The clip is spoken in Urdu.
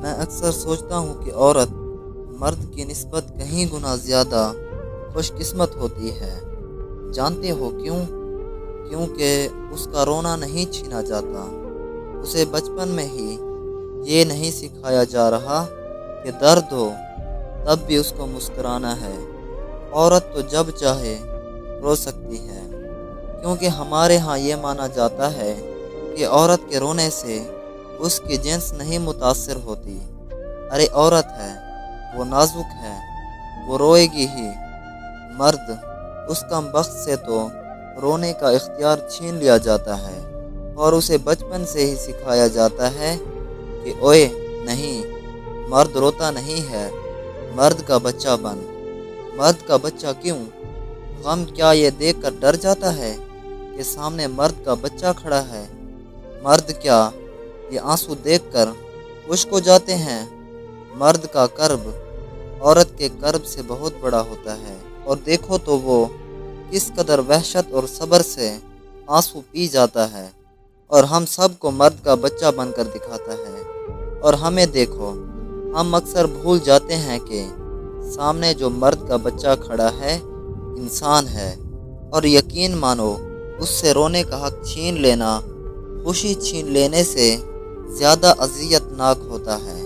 میں اکثر سوچتا ہوں کہ عورت مرد کی نسبت کہیں گنا زیادہ خوش قسمت ہوتی ہے۔ جانتے ہو کیوں؟ کیونکہ اس کا رونا نہیں چھینا جاتا۔ اسے بچپن میں ہی یہ نہیں سکھایا جا رہا کہ درد ہو تب بھی اس کو مسکرانا ہے۔ عورت تو جب چاہے رو سکتی ہے، کیونکہ ہمارے ہاں یہ مانا جاتا ہے کہ عورت کے رونے سے اس کی جنس نہیں متاثر ہوتی۔ ارے عورت ہے، وہ نازک ہے، وہ روئے گی ہی۔ مرد اس کم بخت سے تو رونے کا اختیار چھین لیا جاتا ہے، اور اسے بچپن سے ہی سکھایا جاتا ہے کہ اوئے نہیں، مرد روتا نہیں ہے، مرد کا بچہ بن۔ مرد کا بچہ کیوں؟ غم کیا یہ دیکھ کر ڈر جاتا ہے کہ سامنے مرد کا بچہ کھڑا ہے؟ مرد کیا یہ آنسو دیکھ کر خشک ہو جاتے ہیں؟ مرد کا کرب عورت کے کرب سے بہت بڑا ہوتا ہے، اور دیکھو تو وہ کس قدر وحشت اور صبر سے آنسو پی جاتا ہے، اور ہم سب کو مرد کا بچہ بن کر دکھاتا ہے۔ اور ہمیں دیکھو، ہم اکثر بھول جاتے ہیں کہ سامنے جو مرد کا بچہ کھڑا ہے انسان ہے، اور یقین مانو اس سے رونے کا حق چھین لینا خوشی چھین لینے سے زیادہ اذیت ناک ہوتا ہے۔